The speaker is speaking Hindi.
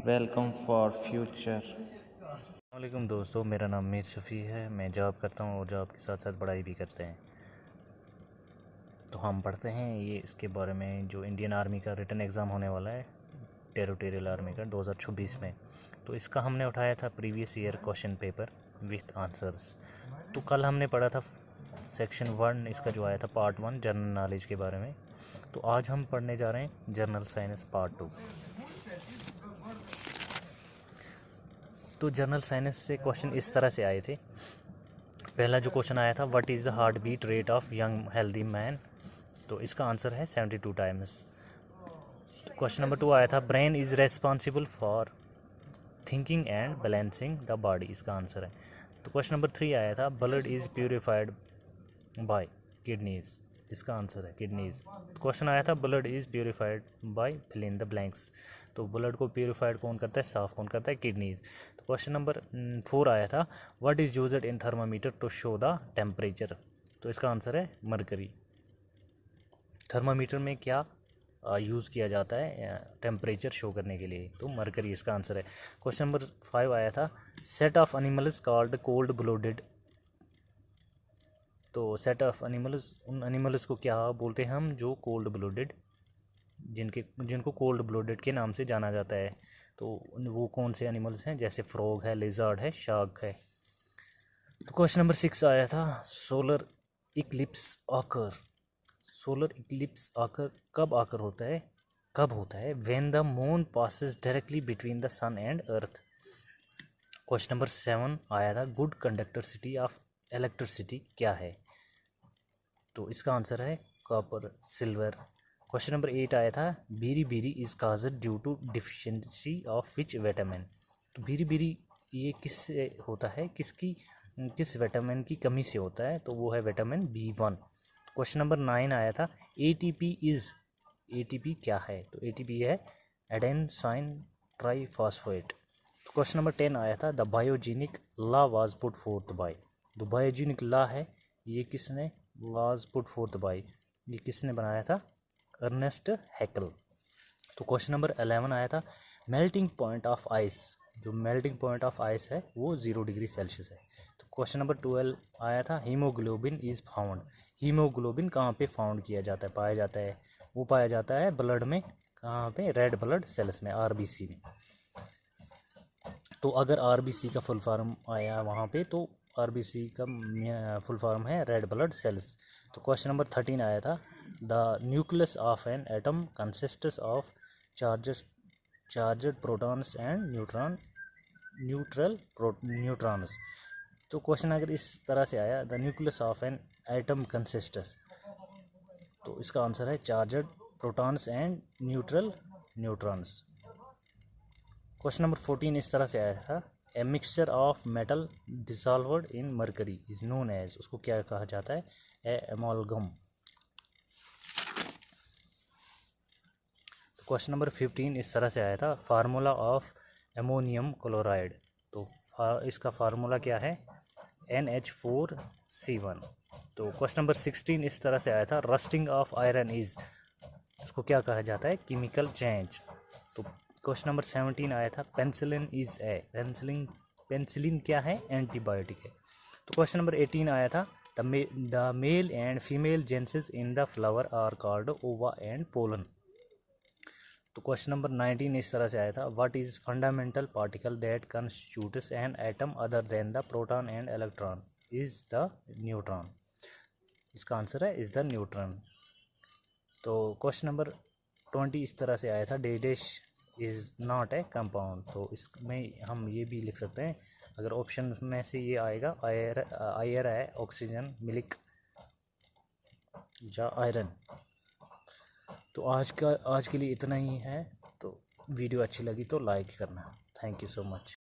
Welcome for future. वालेकुम दोस्तों, मेरा नाम मीर शफ़ी है। मैं जॉब करता हूँ और जॉब के साथ साथ पढ़ाई भी करते हैं। तो हम पढ़ते हैं ये इसके बारे में जो इंडियन आर्मी का रिटन एग्ज़ाम होने वाला है, टेरिटोरियल आर्मी का 2026 में। तो इसका हमने उठाया था previous year question paper with answers. तो कल हमने पढ़ा था सेक्शन 1 इसका जो आया था पार्ट 1 जनरल नॉलेज के बारे में। तो आज हम पढ़ने जा रहे हैं जनरल साइंस पार्ट 2। तो जनरल साइंस से क्वेश्चन इस तरह से आए थे। पहला जो क्वेश्चन आया था, what is the heart beat rate of young healthy man. तो इसका आंसर है 72 टाइम्स। क्वेश्चन नंबर 2 आया था, brain is responsible for thinking and balancing the body. इसका आंसर है। तो क्वेश्चन नंबर 3 आया था, blood is purified by kidneys. इसका आंसर है किडनीज। क्वेश्चन आया था, blood is purified by fill in the blanks. तो ब्लड को प्योरीफाइड कौन करता है, साफ कौन करता है, किडनीज। तो क्वेश्चन नंबर 4 आया था, what is used in thermometer to show the temperature. तो इसका आंसर है मरकरी। थर्मामीटर में क्या यूज़ किया जाता है टेम्परेचर शो करने के लिए, तो मरकरी इसका आंसर है। क्वेश्चन नंबर 5 आया था, set of animals called cold blooded. तो सेट ऑफ एनिमल्स, उन एनिमल्स को क्या बोलते हैं हम, जो कोल्ड ब्लोडेड, जिनको कोल्ड ब्लोडेड के नाम से जाना जाता है। तो वो कौन से एनिमल्स हैं, जैसे फ्रॉग है, लिजर्ड है, शार्क है। तो क्वेश्चन नंबर 6 आया था, solar eclipse occur. Solar eclipse occur कब आकर होता है, कब होता है, when the moon passes directly between the sun and earth. Question number 7 आया था, good conductor city of electricity क्या है। तो इसका आंसर है कॉपर, सिल्वर। क्वेश्चन नंबर 8 आया था, beriberi is caused due to deficiency of which vitamin. तो बीरी बीरी ये किससे होता है, किस विटामिन की कमी से होता है, तो वो है विटामिन B1। क्वेश्चन नंबर 9 आया था, एटीपी क्या है। तो एटीपी है एडेनोसाइन ट्राइफॉस्फेट। तो क्वेश्चन नंबर 10 आया था, the biogenic law was put forth by. जो बायोजेनिक लॉ है, ये किसने वाज पुट फोर्थ बाय, ये किसने बनाया था, अर्नेस्ट हैकल। तो क्वेश्चन नंबर 11 आया था, मेल्टिंग पॉइंट ऑफ आइस। जो मेल्टिंग पॉइंट ऑफ आइस है वो 0 डिग्री सेल्सियस है। तो क्वेश्चन नंबर 12 आया था, हीमोग्लोबिन इज़ फाउंड। हीमोग्लोबिन कहाँ पे फाउंड किया जाता है, पाया जाता है, वो पाया जाता है ब्लड में, कहाँ पे, रेड ब्लड सेल्स में, आरबीसी में। तो अगर आरबीसी का फुल फॉर्म आया वहाँ पे, तो आरबीसी का फुल फॉर्म है रेड ब्लड सेल्स। तो क्वेश्चन नंबर 13 आया था, the nucleus of an atom consists of charged protons and neutrons. तो क्वेश्चन अगर इस तरह से आया, the nucleus of an atom consists, तो इसका आंसर है charged protons and neutrons. Question number 14 इस तरह से आया था, a mixture of metal dissolved in mercury is known as. उसको क्या कहा जाता है, ए एमोलगम। तो क्वेश्चन नंबर 15 इस तरह से आया था, फार्मूला ऑफ एमोनियम क्लोराइड। तो इसका फार्मूला क्या है, NH4C1। तो क्वेश्चन नंबर 16 इस तरह से आया था, रस्टिंग ऑफ आयरन इज, उसको क्या कहा जाता है, केमिकल चेंज। तो क्वेश्चन नंबर 17 आया था, पेंसिलिन इज ए, पेंसिलिन क्या है, एंटीबायोटिक है। तो क्वेश्चन नंबर 18 आया था, the male and female genes in the flower are called ova and pollen. तो क्वेश्चन नंबर 19 इस तरह से आया था, what is fundamental particle that constitutes an atom other than the proton and electron, is the neutron. इसका आंसर है इज द न्यूट्रॉन। तो क्वेश्चन नंबर 20 इस तरह से आया था, dash is not a compound. तो इसमें हम ये भी लिख सकते हैं, अगर ऑप्शन में से ये आएगा, आयर है, ऑक्सीजन, मिल्क या आयरन। तो आज के लिए इतना ही है। तो वीडियो अच्छी लगी तो लाइक करना। Thank you so much.